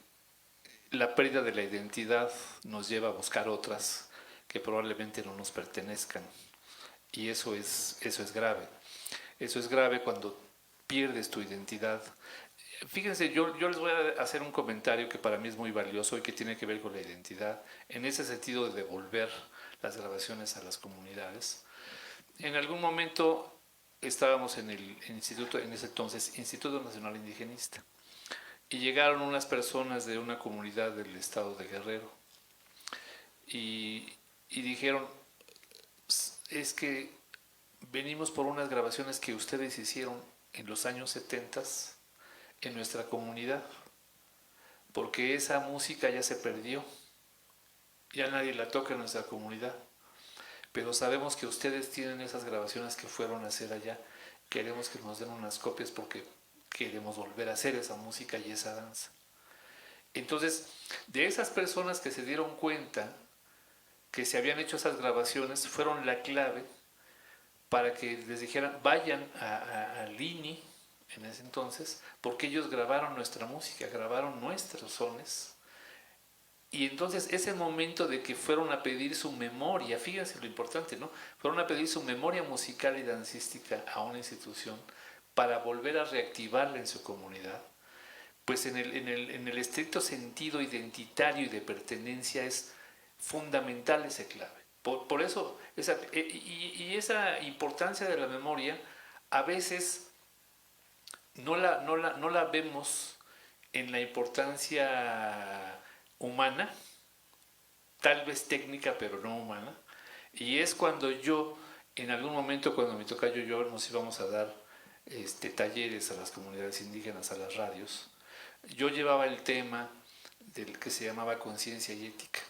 la pérdida de la identidad nos lleva a buscar otras que probablemente no nos pertenezcan, y eso es grave. Eso es grave cuando pierdes tu identidad. Fíjense, yo les voy a hacer un comentario que para mí es muy valioso y que tiene que ver con la identidad, en ese sentido de devolver las grabaciones a las comunidades. En algún momento estábamos en el instituto, en ese entonces, Instituto Nacional Indigenista, y llegaron unas personas de una comunidad del estado de Guerrero y dijeron, es que venimos por unas grabaciones que ustedes hicieron en los años 70 en nuestra comunidad, porque esa música ya se perdió, ya nadie la toca en nuestra comunidad, pero sabemos que ustedes tienen esas grabaciones que fueron a hacer allá, queremos que nos den unas copias porque queremos volver a hacer esa música y esa danza. Entonces, de esas personas que se dieron cuenta que se habían hecho esas grabaciones, fueron la clave para que les dijeran, vayan al INI en ese entonces, porque ellos grabaron nuestra música, grabaron nuestros sones. Y entonces ese momento de que fueron a pedir su memoria, fíjense lo importante, ¿no? Fueron a pedir su memoria musical y dancística a una institución para volver a reactivarla en su comunidad, pues en el estricto sentido identitario y de pertenencia es fundamental ese clave. Por eso, esa importancia de la memoria a veces no la vemos en la importancia humana, tal vez técnica, pero no humana. Y es cuando yo, en algún momento, cuando mi tocayo y yo nos íbamos a dar talleres a las comunidades indígenas, a las radios, yo llevaba el tema del que se llamaba conciencia y ética.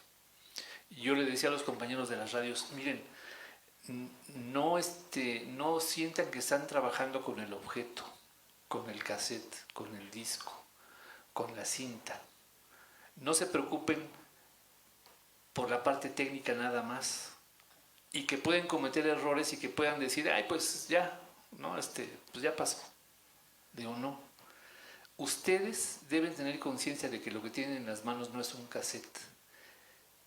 Y yo le decía a los compañeros de las radios, miren, no sientan que están trabajando con el objeto, con el cassette, con el disco, con la cinta. No se preocupen por la parte técnica nada más, y que pueden cometer errores y que puedan decir, ay, pues ya, ¿no? Pues ya pasó. Digo, no. Ustedes deben tener conciencia de que lo que tienen en las manos no es un cassette,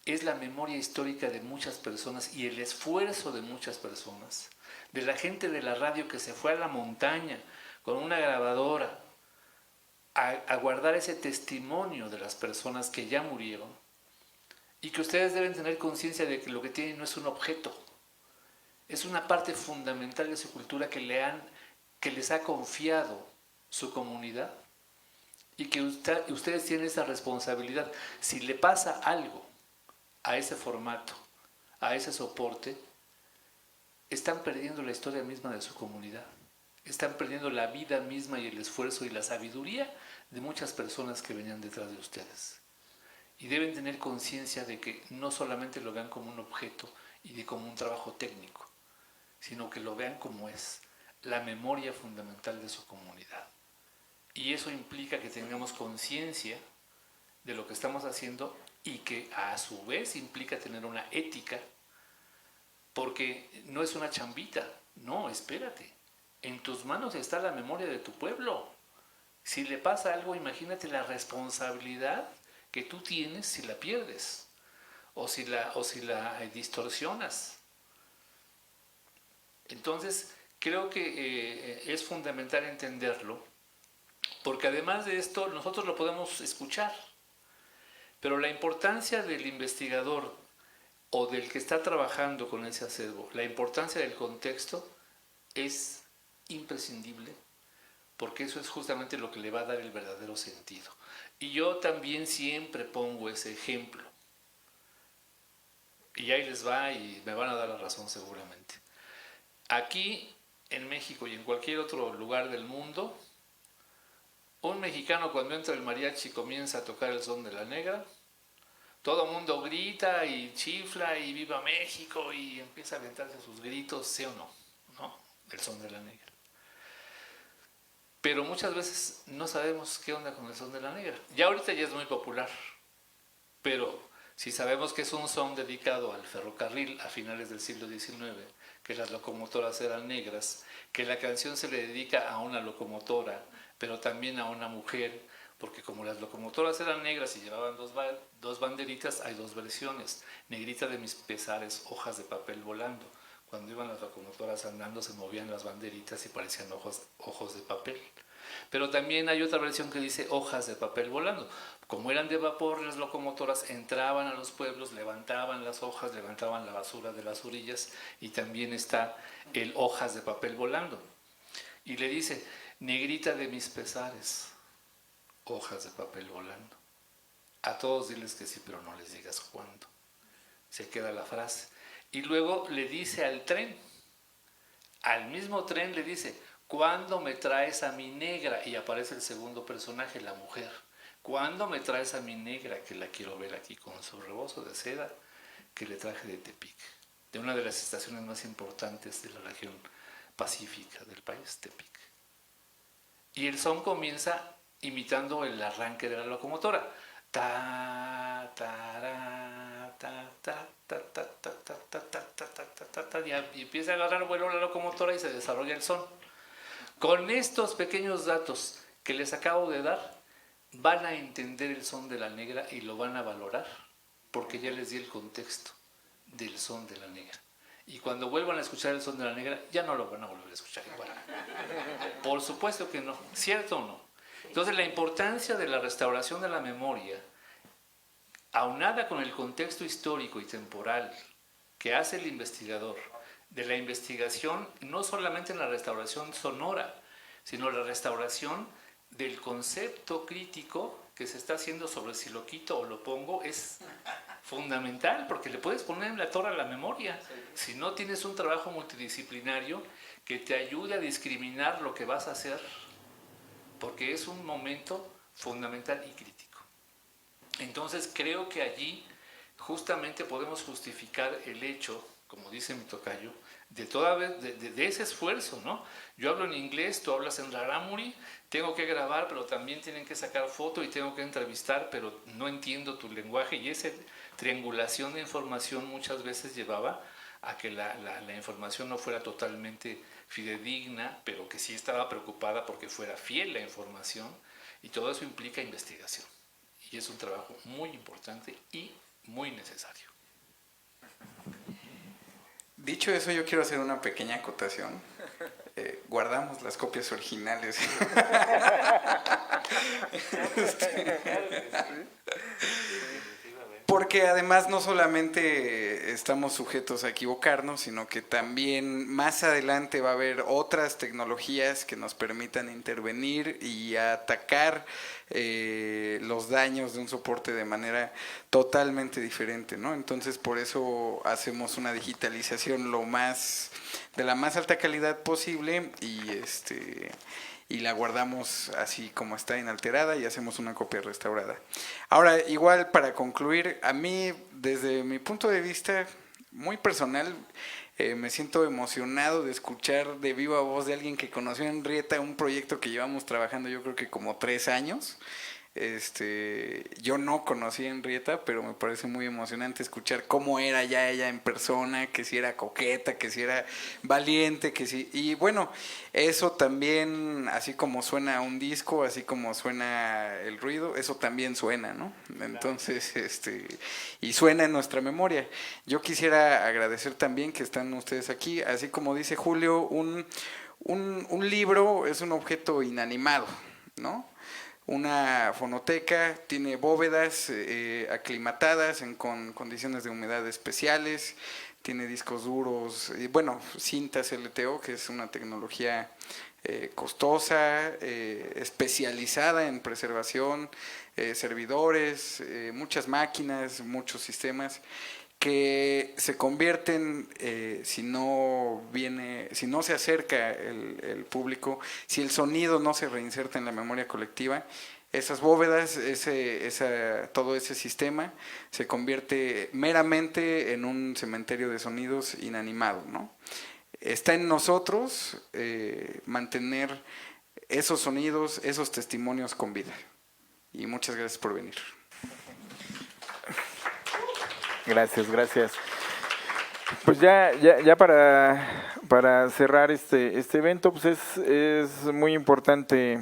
es la memoria histórica de muchas personas y el esfuerzo de muchas personas, de la gente de la radio que se fue a la montaña con una grabadora a guardar ese testimonio de las personas que ya murieron, y que ustedes deben tener conciencia de que lo que tienen no es un objeto, es una parte fundamental de su cultura que les ha confiado su comunidad, y que ustedes tienen esa responsabilidad. Si le pasa algo a ese formato, a ese soporte, están perdiendo la historia misma de su comunidad, están perdiendo la vida misma y el esfuerzo y la sabiduría de muchas personas que venían detrás de ustedes. Y deben tener conciencia de que no solamente lo vean como un objeto y como un trabajo técnico, sino que lo vean como es la memoria fundamental de su comunidad. Y eso implica que tengamos conciencia de lo que estamos haciendo, y que a su vez implica tener una ética, porque no es una chambita, no, espérate, en tus manos está la memoria de tu pueblo. Si le pasa algo, imagínate la responsabilidad que tú tienes si la pierdes o si la distorsionas. Entonces, creo que es fundamental entenderlo, porque además de esto, nosotros lo podemos escuchar, pero la importancia del investigador o del que está trabajando con ese acervo, la importancia del contexto es imprescindible, porque eso es justamente lo que le va a dar el verdadero sentido. Y yo también siempre pongo ese ejemplo, y ahí les va y me van a dar la razón seguramente. Aquí en México y en cualquier otro lugar del mundo, un mexicano cuando entra el mariachi y comienza a tocar el son de la negra, todo el mundo grita y chifla y viva México y empieza a aventarse sus gritos, ¿sí o no? ¿No? El son de la negra. Pero muchas veces no sabemos qué onda con el son de la negra. Ya ahorita ya es muy popular, pero si sabemos que es un son dedicado al ferrocarril a finales del siglo XIX, que las locomotoras eran negras, que la canción se le dedica a una locomotora, pero también a una mujer, porque como las locomotoras eran negras y llevaban dos banderitas, hay dos versiones. Negrita de mis pesares, hojas de papel volando. Cuando iban las locomotoras andando se movían las banderitas y parecían ojos de papel. Pero también hay otra versión que dice hojas de papel volando. Como eran de vapor, las locomotoras entraban a los pueblos, levantaban las hojas, levantaban la basura de las orillas, y también está el hojas de papel volando. Y le dice, negrita de mis pesares, hojas de papel volando. A todos diles que sí, pero no les digas cuándo. Se queda la frase. Y luego le dice al tren, al mismo tren le dice, ¿cuándo me traes a mi negra? Y aparece el segundo personaje, la mujer. ¿Cuándo me traes a mi negra? Que la quiero ver aquí con su rebozo de seda que le traje de Tepic, de una de las estaciones más importantes de la región pacífica del país, Tepic. Y el son comienza imitando el arranque de la locomotora. Ta, ta, ta, ta, ta, ta, ta, ta, ta, ta, ta, ta, ta, ta, y empieza a agarrar vuelo la locomotora y se desarrolla el son. Con estos pequeños datos que les acabo de dar, van a entender el son de la negra y lo van a valorar, porque ya les di el contexto del son de la negra. Y cuando vuelvan a escuchar el son de la negra, ya no lo van a volver a escuchar igual. Por supuesto que no, ¿cierto o no? Entonces la importancia de la restauración de la memoria, aunada con el contexto histórico y temporal que hace el investigador, de la investigación no solamente en la restauración sonora, sino la restauración del concepto crítico que se está haciendo sobre si lo quito o lo pongo, es fundamental, porque le puedes poner en la torre a la memoria. Si no tienes un trabajo multidisciplinario que te ayude a discriminar lo que vas a hacer, porque es un momento fundamental y crítico. Entonces creo que allí justamente podemos justificar el hecho, como dice mi tocayo, de ese esfuerzo, ¿no? Yo hablo en inglés, tú hablas en rarámuri, tengo que grabar, pero también tienen que sacar foto y tengo que entrevistar, pero no entiendo tu lenguaje, y esa triangulación de información muchas veces llevaba a que la información no fuera totalmente fidedigna, pero que sí estaba preocupada porque fuera fiel la información, y todo eso implica investigación. Y es un trabajo muy importante y muy necesario. Dicho eso, yo quiero hacer una pequeña acotación. Guardamos las copias originales. Porque además no solamente estamos sujetos a equivocarnos, sino que también más adelante va a haber otras tecnologías que nos permitan intervenir y atacar los daños de un soporte de manera totalmente diferente, ¿no? Entonces por eso hacemos una digitalización de la más alta calidad posible y la guardamos así como está, inalterada, y hacemos una copia restaurada. Ahora, igual para concluir, a mí, desde mi punto de vista muy personal, me siento emocionado de escuchar de viva voz de alguien que conoció en Rieta un proyecto que llevamos trabajando yo creo que como 3 años. Yo no conocí a Henrietta, pero me parece muy emocionante escuchar cómo era ya ella en persona, que si era coqueta, que si era valiente, que si... Y bueno, eso también, así como suena un disco, así como suena el ruido, eso también suena, ¿no? Entonces, y suena en nuestra memoria. Yo quisiera agradecer también que están ustedes aquí, así como dice Julio, un libro es un objeto inanimado, ¿no? Una fonoteca tiene bóvedas aclimatadas con condiciones de humedad especiales, tiene discos duros, cintas LTO, que es una tecnología costosa, especializada en preservación, servidores, muchas máquinas, muchos sistemas que se convierten, si no se acerca el público, si el sonido no se reinserta en la memoria colectiva, esas bóvedas, todo ese sistema se convierte meramente en un cementerio de sonidos inanimado, ¿no? Está en nosotros mantener esos sonidos, esos testimonios con vida. Y muchas gracias por venir. Gracias. Pues ya para cerrar este evento, pues es muy importante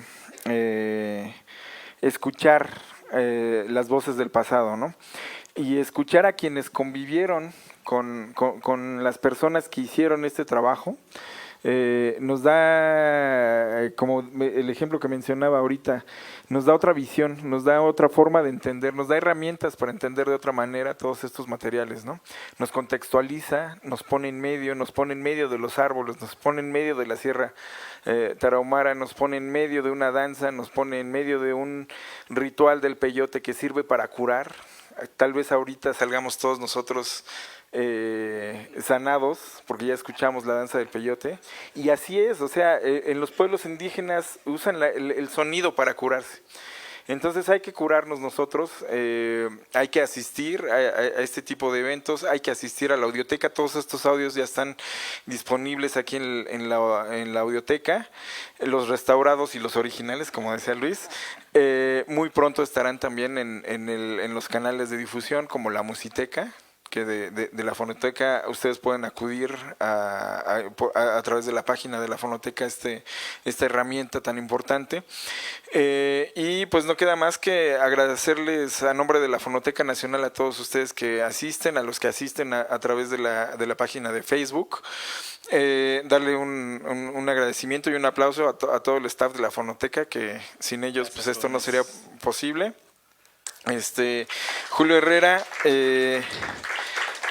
escuchar las voces del pasado, ¿no? Y escuchar a quienes convivieron con las personas que hicieron este trabajo. Nos da, como el ejemplo que mencionaba ahorita, nos da otra visión, nos da otra forma de entender, nos da herramientas para entender de otra manera todos estos materiales, ¿no? Nos contextualiza, nos pone en medio de los árboles, nos pone en medio de la Sierra Tarahumara, nos pone en medio de una danza, nos pone en medio de un ritual del peyote que sirve para curar. Tal vez ahorita salgamos todos nosotros sanados, porque ya escuchamos la danza del peyote, y así es, o sea, en los pueblos indígenas usan el sonido para curarse. Entonces hay que curarnos nosotros, hay que asistir a este tipo de eventos, hay que asistir a la audioteca. Todos estos audios ya están disponibles aquí en la audioteca, los restaurados y los originales, como decía Luis. Muy pronto estarán también en los canales de difusión, como la Musiteca, que de la Fonoteca ustedes pueden acudir a través de la página de la Fonoteca esta herramienta tan importante. Y pues no queda más que agradecerles a nombre de la Fonoteca Nacional a todos ustedes que asisten, a los que asisten a través de la página de Facebook. Darle un agradecimiento y un aplauso a todo el staff de la Fonoteca, que sin ellos pues esto no sería posible. Julio Herrera,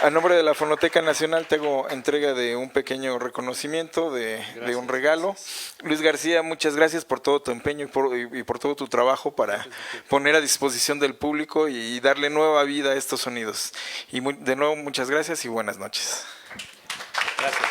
a nombre de la Fonoteca Nacional te hago entrega de un pequeño reconocimiento, de un regalo. Luis García, muchas gracias por todo tu empeño y por todo tu trabajo para poner a disposición del público y darle nueva vida a estos sonidos. Y de nuevo, muchas gracias y buenas noches. Gracias.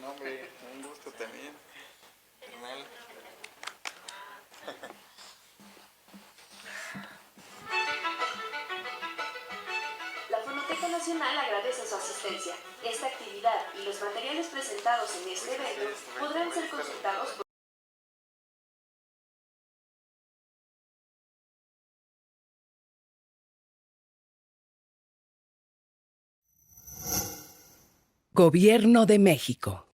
No, hombre, un gusto también. La Fonoteca Nacional agradece su asistencia. Esta actividad y los materiales presentados en este evento podrán ser consultados por Gobierno de México.